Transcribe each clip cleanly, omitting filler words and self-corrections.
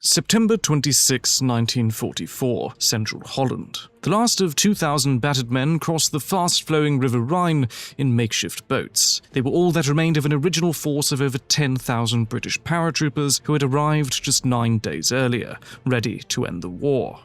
September 26, 1944, Central Holland. The last of 2,000 battered men crossed the fast-flowing River Rhine in makeshift boats. They were all that remained of an original force of over 10,000 British paratroopers who had arrived just 9 days earlier, ready to end the war.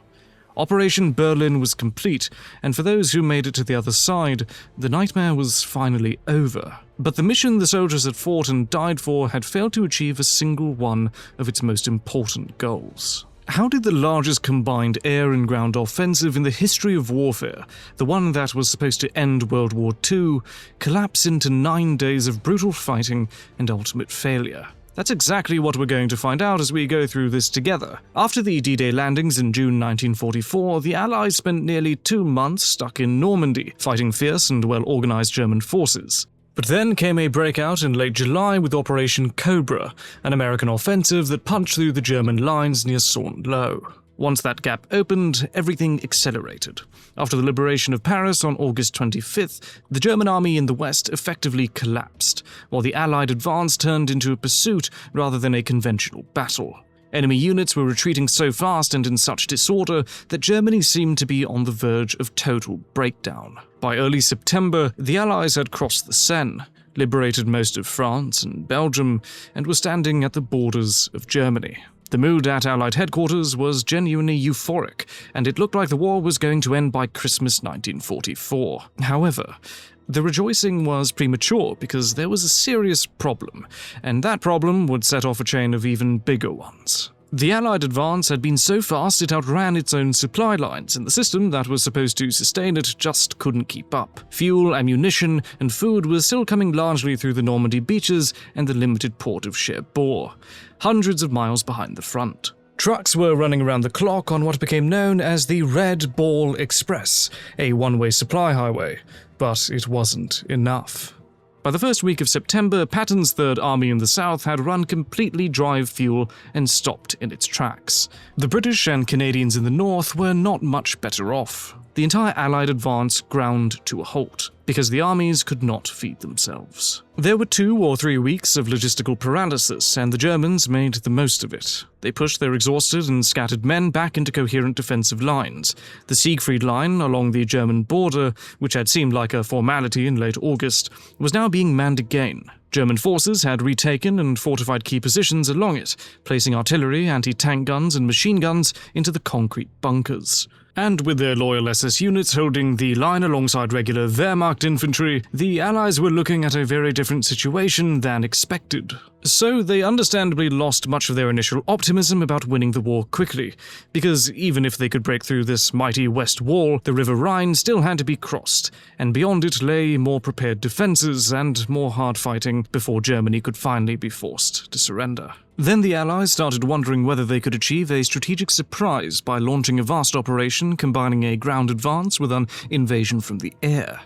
Operation Berlin was complete, and for those who made it to the other side, the nightmare was finally over. But the mission the soldiers had fought and died for had failed to achieve a single one of its most important goals. How did the largest combined air and ground offensive in the history of warfare, the one that was supposed to end World War II, collapse into 9 days of brutal fighting and ultimate failure? That's exactly what we're going to find out as we go through this together. After the D-Day landings in June 1944, the Allies spent nearly 2 months stuck in Normandy, fighting fierce and well-organized German forces. But then came a breakout in late July with Operation Cobra, an American offensive that punched through the German lines near Saint-Lô. Once that gap opened, everything accelerated. After the liberation of Paris on August 25th, the German army in the west effectively collapsed, while the Allied advance turned into a pursuit rather than a conventional battle. Enemy units were retreating so fast and in such disorder that Germany seemed to be on the verge of total breakdown. By early September, the Allies had crossed the Seine, liberated most of France and Belgium, and were standing at the borders of Germany. The mood at Allied headquarters was genuinely euphoric, and it looked like the war was going to end by Christmas 1944. However, the rejoicing was premature because there was a serious problem, and that problem would set off a chain of even bigger ones. The Allied advance had been so fast it outran its own supply lines, and the system that was supposed to sustain it just couldn't keep up. Fuel, ammunition, and food were still coming largely through the Normandy beaches and the limited port of Cherbourg, hundreds of miles behind the front. Trucks were running around the clock on what became known as the Red Ball Express, a one-way supply highway, but it wasn't enough. By the first week of September, Patton's Third Army in the south had run completely dry of fuel and stopped in its tracks. The British and Canadians in the north were not much better off. The entire Allied advance ground to a halt, because the armies could not feed themselves. There were 2 or 3 weeks of logistical paralysis, and the Germans made the most of it. They pushed their exhausted and scattered men back into coherent defensive lines. The Siegfried Line along the German border, which had seemed like a formality in late August, was now being manned again. German forces had retaken and fortified key positions along it, placing artillery, anti-tank guns, and machine guns into the concrete bunkers. And with their loyal SS units holding the line alongside regular Wehrmacht infantry, the Allies were looking at a very different situation than expected. So they understandably lost much of their initial optimism about winning the war quickly, because even if they could break through this mighty west wall, the River Rhine still had to be crossed, and beyond it lay more prepared defenses and more hard fighting before Germany could finally be forced to surrender. Then the Allies started wondering whether they could achieve a strategic surprise by launching a vast operation combining a ground advance with an invasion from the air.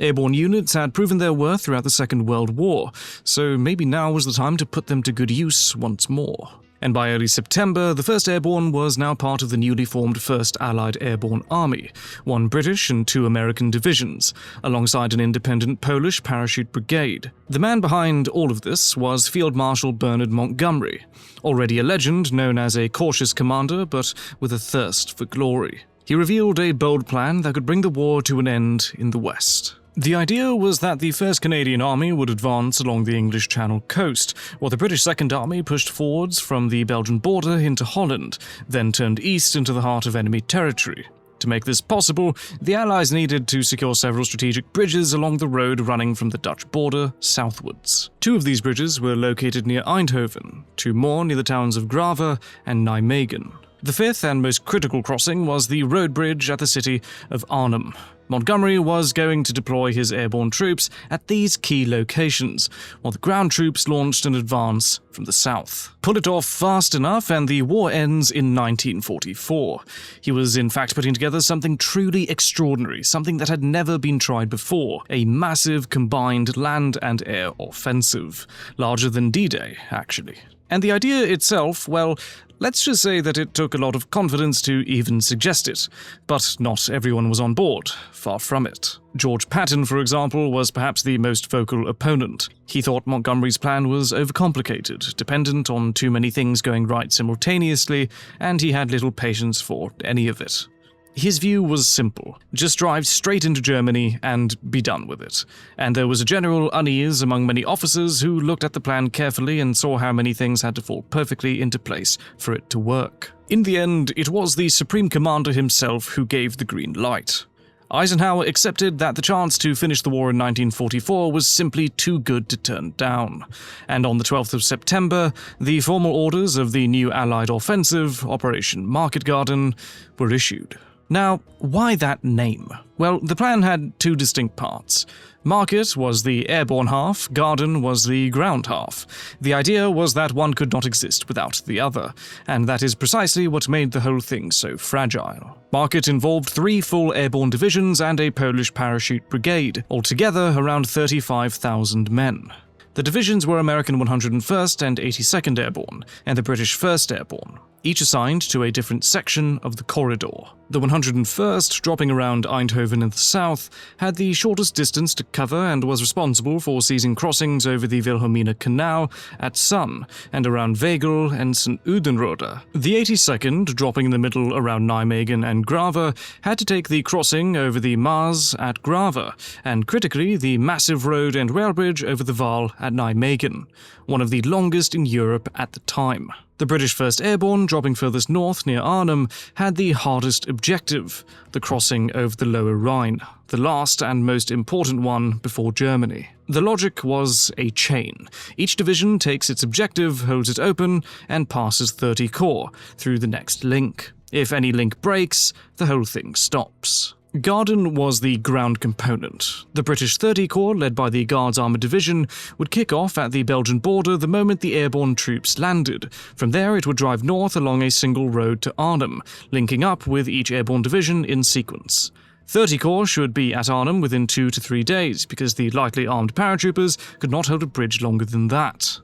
Airborne units had proven their worth throughout the Second World War, so maybe now was the time to put them to good use once more. And by early September, the 1st Airborne was now part of the newly formed 1st Allied Airborne Army, 1 British and 2 American divisions, alongside an independent Polish parachute brigade. The man behind all of this was Field Marshal Bernard Montgomery, already a legend known as a cautious commander but with a thirst for glory. He revealed a bold plan that could bring the war to an end in the West. The idea was that the 1st Canadian Army would advance along the English Channel coast, while the British 2nd Army pushed forwards from the Belgian border into Holland, then turned east into the heart of enemy territory. To make this possible, the Allies needed to secure several strategic bridges along the road running from the Dutch border southwards. 2 of these bridges were located near Eindhoven, 2 more near the towns of Grave and Nijmegen. The 5th and most critical crossing was the road bridge at the city of Arnhem. Montgomery was going to deploy his airborne troops at these key locations, while the ground troops launched an advance from the south. Pull it off fast enough and the war ends in 1944. He was in fact putting together something truly extraordinary, something that had never been tried before, a massive combined land and air offensive, larger than D-Day, actually. And the idea itself, well, Let's just say that it took a lot of confidence to even suggest it, but not everyone was on board, far from it. George Patton, for example, was perhaps the most vocal opponent. He thought Montgomery's plan was overcomplicated, dependent on too many things going right simultaneously, and he had little patience for any of it. His view was simple: just drive straight into Germany and be done with it. And there was a general unease among many officers who looked at the plan carefully and saw how many things had to fall perfectly into place for it to work. In the end, it was the Supreme Commander himself who gave the green light. Eisenhower accepted that the chance to finish the war in 1944 was simply too good to turn down, and on the 12th of September, the formal orders of the new Allied offensive, Operation Market Garden, were issued. Now, why that name? Well, the plan had two distinct parts. Market was the airborne half, Garden was the ground half. The idea was that one could not exist without the other, and that is precisely what made the whole thing so fragile. Market involved 3 full airborne divisions and a Polish parachute brigade, altogether around 35,000 men. The divisions were American 101st and 82nd Airborne, and the British 1st Airborne, each assigned to a different section of the corridor. The 101st, dropping around Eindhoven in the south, had the shortest distance to cover and was responsible for seizing crossings over the Wilhelmina Canal at Sun and around Wegel and St. Udenrode. The 82nd, dropping in the middle around Nijmegen and Grave, had to take the crossing over the Maas at Grave, and critically the massive road and rail bridge over the Waal at Nijmegen, one of the longest in Europe at the time. The British 1st Airborne, dropping furthest north near Arnhem, had the hardest objective, the crossing over the Lower Rhine, the last and most important one before Germany. The logic was a chain. Each division takes its objective, holds it open, and passes 30 Corps through the next link. If any link breaks, the whole thing stops. Garden was the ground component. The British 30 Corps, led by the Guards Armoured Division, would kick off at the Belgian border the moment the airborne troops landed. From there, it would drive north along a single road to Arnhem, linking up with each airborne division in sequence. 30 Corps should be at Arnhem within 2 to 3 days, because the lightly armed paratroopers could not hold a bridge longer than that.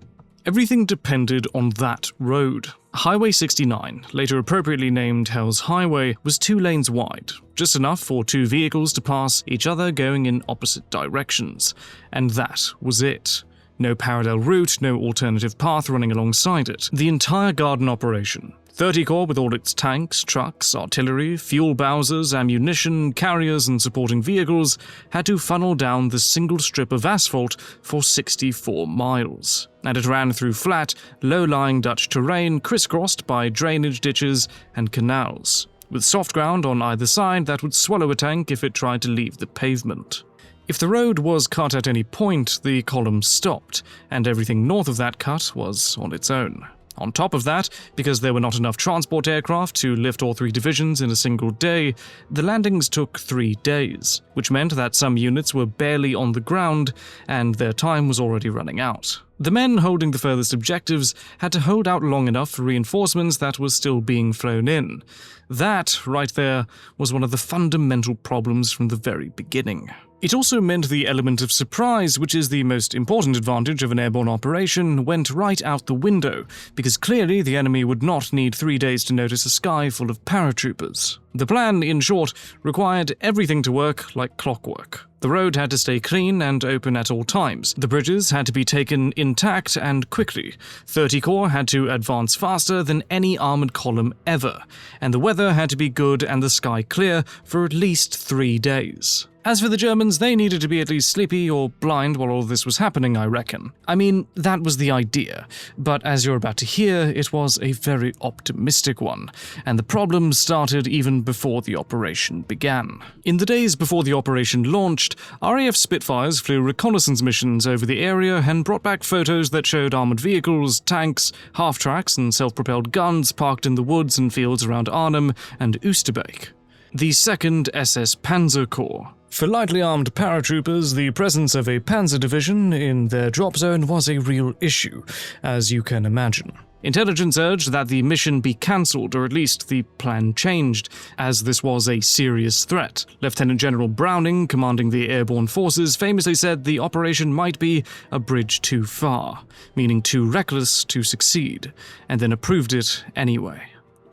Everything depended on that road. Highway 69, later appropriately named Hell's Highway, was 2 lanes wide, just enough for 2 vehicles to pass each other going in opposite directions. And that was it. No parallel route, no alternative path running alongside it. The entire Garden operation, 30 Corps with all its tanks, trucks, artillery, fuel bowsers, ammunition, carriers and supporting vehicles, had to funnel down the single strip of asphalt for 64 miles. And it ran through flat, low-lying Dutch terrain crisscrossed by drainage ditches and canals, with soft ground on either side that would swallow a tank if it tried to leave the pavement. If the road was cut at any point, the column stopped, and everything north of that cut was on its own. On top of that, because there were not enough transport aircraft to lift all 3 divisions in a single day, the landings took 3 days, which meant that some units were barely on the ground, and their time was already running out. The men holding the furthest objectives had to hold out long enough for reinforcements that were still being flown in. That, right there, was one of the fundamental problems from the very beginning. It also meant the element of surprise, which is the most important advantage of an airborne operation, went right out the window, because clearly the enemy would not need 3 days to notice a sky full of paratroopers. The plan, in short, required everything to work like clockwork. The road had to stay clean and open at all times. The bridges had to be taken intact and quickly. 30 Corps had to advance faster than any armored column ever. And the weather had to be good and the sky clear for at least 3 days. As for the Germans, they needed to be at least sleepy or blind while all this was happening, I reckon. I mean, that was the idea, but as you're about to hear, it was a very optimistic one, and the problems started even before the operation began. In the days before the operation launched, RAF Spitfires flew reconnaissance missions over the area and brought back photos that showed armored vehicles, tanks, half-tracks and self-propelled guns parked in the woods and fields around Arnhem and Oosterbeek. The 2nd SS Panzer Corps. For lightly armed paratroopers, the presence of a Panzer division in their drop zone was a real issue, as you can imagine. Intelligence urged that the mission be cancelled, or at least the plan changed, as this was a serious threat. Lieutenant General Browning, commanding the airborne forces, famously said the operation might be a bridge too far, meaning too reckless to succeed, and then approved it anyway.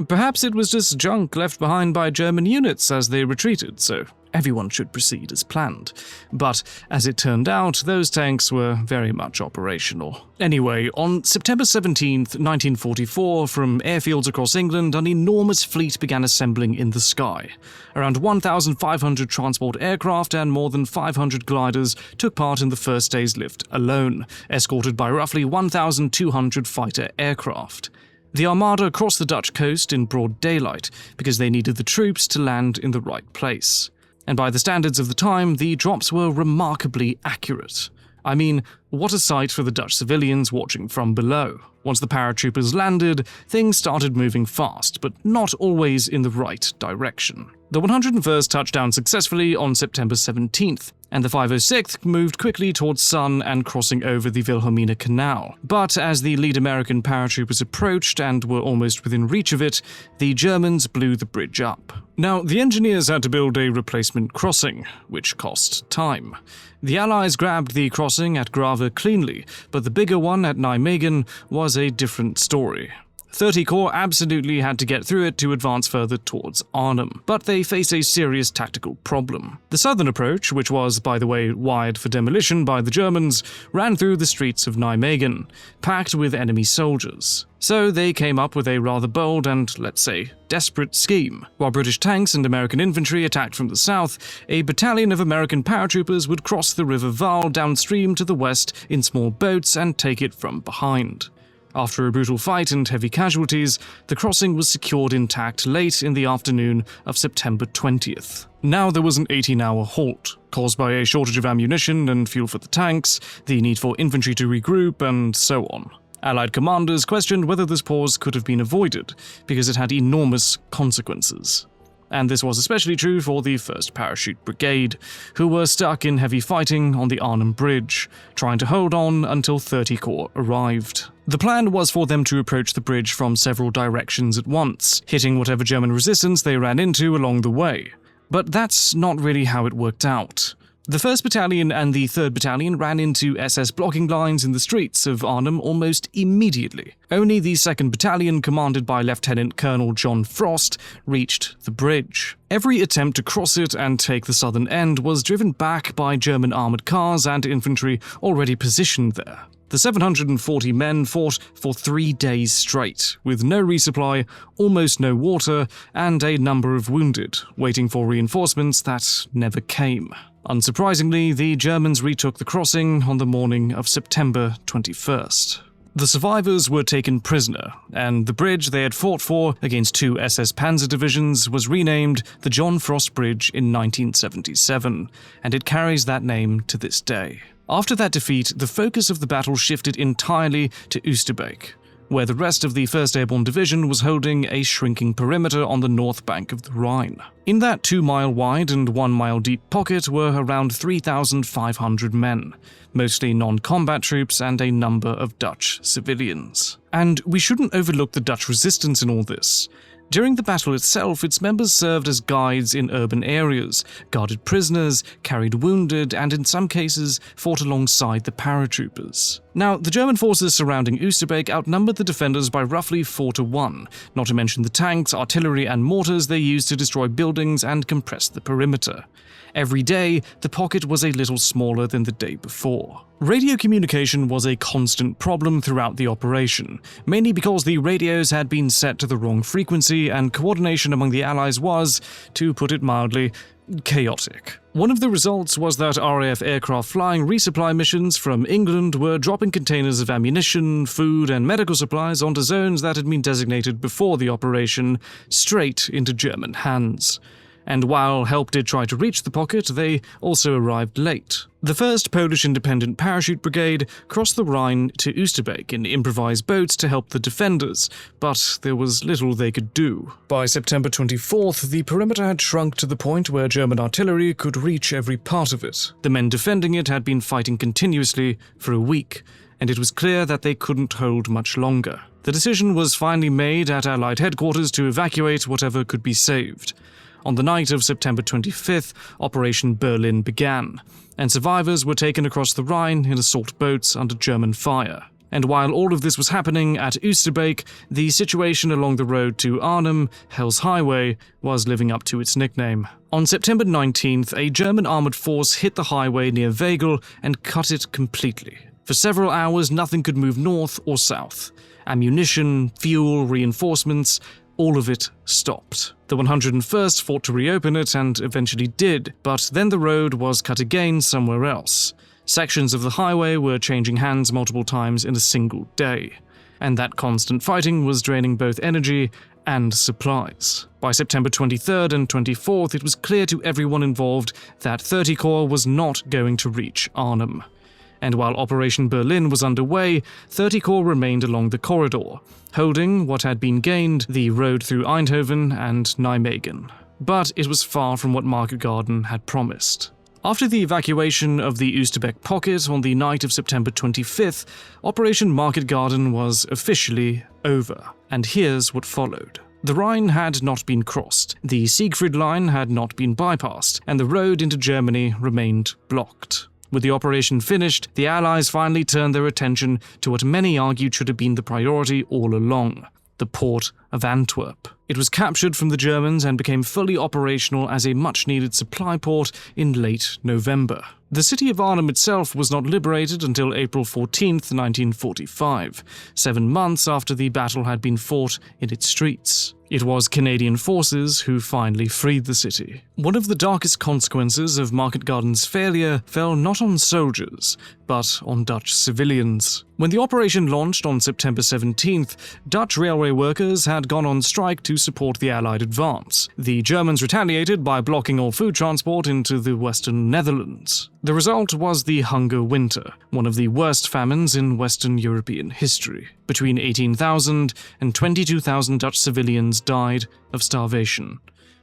Perhaps it was just junk left behind by German units as they retreated, so everyone should proceed as planned. But as it turned out, those tanks were very much operational. Anyway, on September 17th, 1944, from airfields across England, an enormous fleet began assembling in the sky. Around 1,500 transport aircraft and more than 500 gliders took part in the first day's lift alone, escorted by roughly 1,200 fighter aircraft. The Armada crossed the Dutch coast in broad daylight because they needed the troops to land in the right place. And by the standards of the time, the drops were remarkably accurate. I mean, what a sight for the Dutch civilians watching from below. Once the paratroopers landed, things started moving fast, but not always in the right direction. The 101st touched down successfully on September 17th, and the 506th moved quickly towards Sun and crossing over the Wilhelmina Canal. But as the lead American paratroopers approached and were almost within reach of it, the Germans blew the bridge up. Now, the engineers had to build a replacement crossing, which cost time. The Allies grabbed the crossing at Grave cleanly, but the bigger one at Nijmegen was a different story. 30 Corps absolutely had to get through it to advance further towards Arnhem, but they faced a serious tactical problem. The southern approach, which was, by the way, wired for demolition by the Germans, ran through the streets of Nijmegen, packed with enemy soldiers. So they came up with a rather bold and, let's say, desperate scheme. While British tanks and American infantry attacked from the south, a battalion of American paratroopers would cross the River Vaal downstream to the west in small boats and take it from behind. After a brutal fight and heavy casualties, the crossing was secured intact late in the afternoon of September 20th. Now there was an 18-hour halt, caused by a shortage of ammunition and fuel for the tanks, the need for infantry to regroup, and so on. Allied commanders questioned whether this pause could have been avoided, because it had enormous consequences. And this was especially true for the 1st Parachute Brigade, who were stuck in heavy fighting on the Arnhem Bridge, trying to hold on until 30 Corps arrived. The plan was for them to approach the bridge from several directions at once, hitting whatever German resistance they ran into along the way. But that's not really how it worked out. The 1st Battalion and the 3rd Battalion ran into SS blocking lines in the streets of Arnhem almost immediately. Only the 2nd Battalion, commanded by Lieutenant Colonel John Frost, reached the bridge. Every attempt to cross it and take the southern end was driven back by German armored cars and infantry already positioned there. The 740 men fought for 3 days straight, with no resupply, almost no water, and a number of wounded, waiting for reinforcements that never came. Unsurprisingly, the Germans retook the crossing on the morning of September 21st. The survivors were taken prisoner, and the bridge they had fought for against 2 SS Panzer divisions was renamed the John Frost Bridge in 1977, and it carries that name to this day. After that defeat, the focus of the battle shifted entirely to Oosterbeek, where the rest of the 1st Airborne Division was holding a shrinking perimeter on the north bank of the Rhine. In that 2-mile wide and 1-mile deep pocket were around 3,500 men, mostly non-combat troops and a number of Dutch civilians. And we shouldn't overlook the Dutch resistance in all this. During the battle itself, its members served as guides in urban areas, guarded prisoners, carried wounded, and in some cases fought alongside the paratroopers. Now, the German forces surrounding Oosterbeek outnumbered the defenders by roughly 4-1, not to mention the tanks, artillery, and mortars they used to destroy buildings and compress the perimeter. Every day, the pocket was a little smaller than the day before. Radio communication was a constant problem throughout the operation, mainly because the radios had been set to the wrong frequency and coordination among the Allies was, to put it mildly, chaotic. One of the results was that RAF aircraft flying resupply missions from England were dropping containers of ammunition, food, and medical supplies onto zones that had been designated before the operation, straight into German hands. And while help did try to reach the pocket, they also arrived late. The 1st Polish Independent Parachute Brigade crossed the Rhine to Oosterbeek in improvised boats to help the defenders, but there was little they could do. By September 24th, the perimeter had shrunk to the point where German artillery could reach every part of it. The men defending it had been fighting continuously for a week, and it was clear that they couldn't hold much longer. The decision was finally made at Allied headquarters to evacuate whatever could be saved. On the night of September 25th, Operation Berlin began, and survivors were taken across the Rhine in assault boats under German fire. And while all of this was happening at Oosterbeek, the situation along the road to Arnhem, Hell's Highway, was living up to its nickname. On September 19th, a German armored force hit the highway near Wegel and cut it completely. For several hours, nothing could move north or south. Ammunition, fuel, reinforcements, all of it stopped. The 101st fought to reopen it and eventually did, but then the road was cut again somewhere else. Sections of the highway were changing hands multiple times in a single day, and that constant fighting was draining both energy and supplies. By September 23rd and 24th, it was clear to everyone involved that 30 Corps was not going to reach Arnhem. And while Operation Berlin was underway, 30 Corps remained along the corridor, holding what had been gained, the road through Eindhoven and Nijmegen. But it was far from what Market Garden had promised. After the evacuation of the Oosterbeek pocket on the night of September 25th, Operation Market Garden was officially over. And here's what followed. The Rhine had not been crossed, the Siegfried Line had not been bypassed, and the road into Germany remained blocked. With the operation finished, the Allies finally turned their attention to what many argued should have been the priority all along, the port of Antwerp. It was captured from the Germans and became fully operational as a much-needed supply port in late November. The city of Arnhem itself was not liberated until April 14, 1945, 7 months after the battle had been fought in its streets. It was Canadian forces who finally freed the city. One of the darkest consequences of Market Garden's failure fell not on soldiers, but on Dutch civilians. When the operation launched on September 17th, Dutch railway workers had gone on strike to support the Allied advance. The Germans retaliated by blocking all food transport into the Western Netherlands. The result was the Hunger Winter, one of the worst famines in Western European history. Between 18,000 and 22,000 Dutch civilians died of starvation,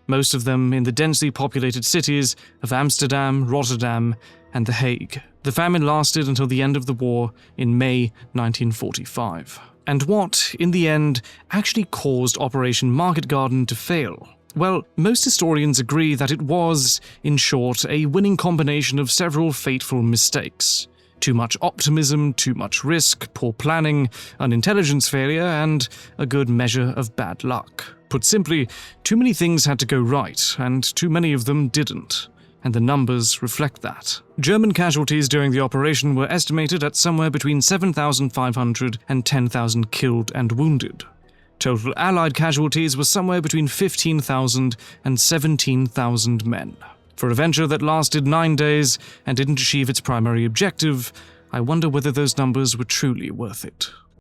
most of them in the densely populated cities of Amsterdam, Rotterdam, and The Hague. The famine lasted until the end of the war in May 1945. And what, in the end, actually caused Operation Market Garden to fail? Well, most historians agree that it was, in short, a winning combination of several fateful mistakes. Too much optimism, too much risk, poor planning, an intelligence failure, and a good measure of bad luck. Put simply, too many things had to go right, and too many of them didn't. And the numbers reflect that. German casualties during the operation were estimated at somewhere between 7,500 and 10,000 killed and wounded. Total Allied casualties were somewhere between 15,000 and 17,000 men. For a venture that lasted 9 days and didn't achieve its primary objective, I wonder whether those numbers were truly worth it.